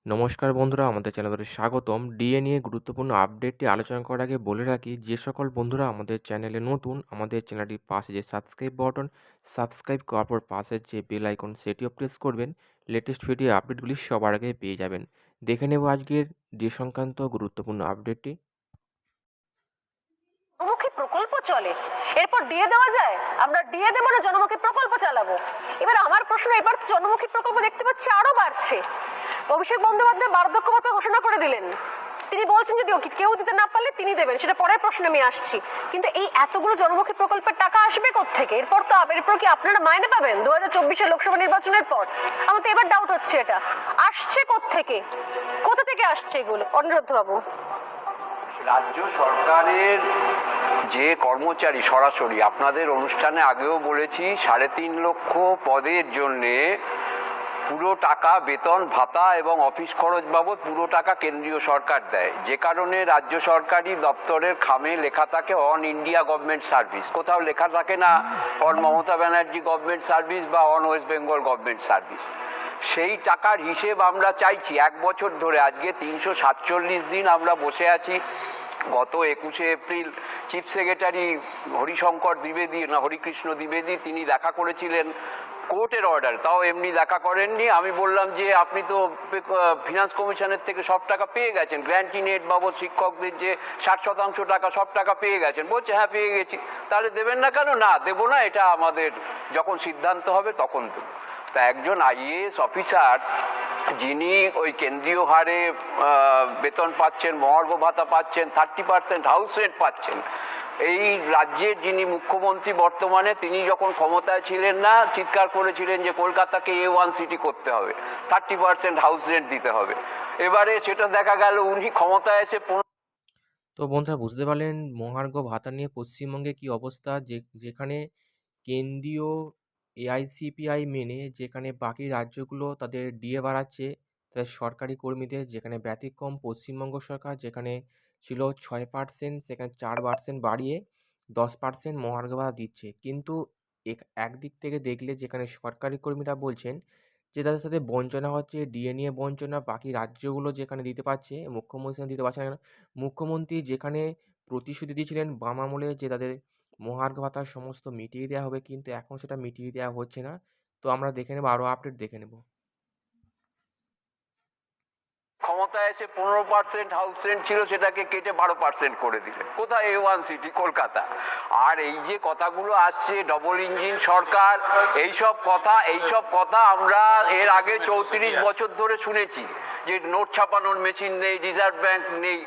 নমস্কার বন্ধুরা, আমাদের চ্যানেলে স্বাগতম। ডিএ নিয়ে গুরুত্বপূর্ণ আপডেটটি আলোচনা করার আগে বলে রাখি, যে সকল বন্ধুরা আমাদের চ্যানেলে নতুন, আমাদের চ্যানেলটির পাশে যে সাবস্ক্রাইব বাটন, সাবস্ক্রাইব করার পর পাশের যে বেল আইকন সেটিও প্রেস করবেন। লেটেস্ট ভিডিও আপডেটগুলি সবার আগে পেয়ে যাবেন। দেখে নেব আজকের ডিএ সংক্রান্ত গুরুত্বপূর্ণ আপডেটটি। জনমুখী প্রকল্প চলে, এরপর ডিএ দেওয়া যায়? আমরা ডিএ দেবো না জনমুখী প্রকল্প চালাবো? এবার আমার প্রশ্ন, এবার তো জনমুখী প্রকল্প দেখতে পাচ্ছি আরো বাড়ছে। অভিষেক বন্দ্যোপাধ্যায় বার্ধক্য ভাতা ঘোষণা করে দিলেন। তিনি বলছেন যদি কেউ দিতে না পারলে তিনি দেবেন, সেটা পরের প্রশ্নে আমি আসছি। কিন্তু এই এতগুলো জনমুখী প্রকল্পের টাকা আসবে কোত্থেকে? এরপর কি আপনারা মাইনে পাবেন 2024 লোকসভা নির্বাচনের পর? আমার তো এবার ডাউট হচ্ছে, এটা আসছে কোত্থেকে, কোথা থেকে আসছে এগুলো? অনিরুদ্ধ বাবু, রাজ্য সরকারের যে কর্মচারী সরাসরি, আপনাদের অনুষ্ঠানে আগেও বলেছি, 3.5 লক্ষ পদের জন্যে পুরো টাকা বেতন ভাতা এবং অফিস খরচ বাবদ পুরো টাকা কেন্দ্রীয় সরকার দেয়। যে কারণে রাজ্য সরকারি দপ্তরের খামে লেখা থাকে অন ইন্ডিয়া গভর্নমেন্ট সার্ভিস, কোথাও লেখা থাকে না on Mamata Banerjee government service বা on west Bengal government service. সেই টাকার হিসেব আমরা চাইছি 1 বছর ধরে। আজকে 347 দিন আমরা বসে আছি। গত 21শে এপ্রিল চিফ সেক্রেটারি হরিকৃষ্ণ দ্বিবেদী তিনি দেখা করেছিলেন কোর্টের অর্ডার, তাও এমনি দেখা করেননি। আমি বললাম যে আপনি তো ফিনান্স কমিশনের থেকে সব টাকা পেয়ে গেছেন, গ্র্যান্টি নেট বাবদ শিক্ষকদের যে 60% টাকা, সব টাকা পেয়ে গেছেন। বলছে হ্যাঁ পেয়ে গেছি। তাহলে দেবেন না কেন? না দেবো না, এটা আমাদের যখন সিদ্ধান্ত হবে তখন দেবো। তা একজন আইএএস অফিসার যিনি ওই কেন্দ্রীয় হারে বেতন পাচ্ছেন, মহার্ঘ ভাতা পাচ্ছেন, 30% হাউস রেন্ট পাচ্ছেন, এই রাজ্যের যিনি মুখ্যমন্ত্রী বর্তমানে, তিনি যখন ক্ষমতায় ছিলেন না চিৎকার করেছিলেন যে কলকাতাকে A1 সিটি করতে হবে, 30% হাউস রেন্ট দিতে হবে। এবারে সেটা দেখা গেল উনি ক্ষমতায় এসে তো বন্ধুরা, বুঝতে পারলেন মহার্ঘ ভাতা নিয়ে পশ্চিমবঙ্গে কি অবস্থা। যেখানে কেন্দ্রীয় এআইসিপিআই মেনে যেখানে বাকি রাজ্যগুলো তাদের ডিএ বাড়াচ্ছে তাদের সরকারি কর্মীদের, যেখানে ব্যতিক্রম পশ্চিমবঙ্গ সরকার, যেখানে ছিল 6%, সেখানে 4% বাড়িয়ে 10% মহার্ঘ ভাতা দিচ্ছে। কিন্তু একদিক থেকে দেখলে যেখানে সরকারি কর্মীরা বলছেন যে তাদের সাথে বঞ্চনা হচ্ছে, ডিএ নিয়ে বঞ্চনা, বাকি রাজ্যগুলো যেখানে দিতে পারছে মুখ্যমন্ত্রী সেখানে দিতে পারছে না। মুখ্যমন্ত্রী যেখানে প্রতিশ্রুতি দিয়েছিলেন বাম আমলে যে তাদের মহার্ঘ ভাতার সমস্ত মিটিয়ে দেওয়া হবে, কিন্তু এখন সেটা মিটিয়ে দেওয়া হচ্ছে না। তো আমরা দেখে নেব, আরও আপডেট দেখে নেব। ক্ষমতায় এসে 15% হাউস রেন্ট ছিল, সেটাকে কেটে 12% করে দিলে। কোথায়? A1 city Kolkata. আর এই যে কথাগুলো আসছে ডবল ইঞ্জিন সরকার, এইসব কথা আমরা এর আগে 34 বছর ধরে শুনেছি যে নোট ছাপানোর মেশিন নেই, রিজার্ভ ব্যাংক নেই।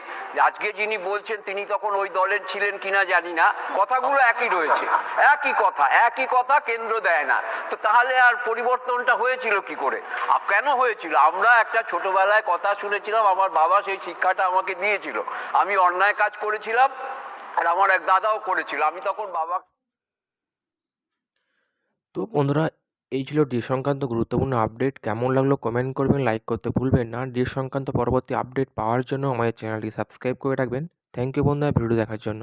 আজকে যিনি বলছেন তিনি তখন ওই দলের ছিলেন কিনা জানি না, কথাগুলো একই রয়েছে, একই কথা কেন্দ্র দেয় না। তো তাহলে আর পরিবর্তনটা হয়েছিল কি করে? কেন হয়েছিল? আমরা একটা ছোটবেলায় কথা শুনেছিলাম, আমার বাবা সেই শিক্ষাটা আমাকে দিয়েছিল। আমি অন্যায় কাজ করেছিলাম আর আমার এক দাদাও করেছিল, আমি তখন বাবা। তো বন্ধুরা, এই ছিল ডি সংক্রান্ত গুরুত্বপূর্ণ আপডেট। কেমন লাগলো কমেন্ট করবেন, লাইক করতে ভুলবেন না। ডি সংক্রান্ত পরবর্তী আপডেট পাওয়ার জন্য আমাদের চ্যানেলটি সাবস্ক্রাইব করে রাখবেন। থ্যাংক ইউ বন্ধুরা ভিডিও দেখার জন্য।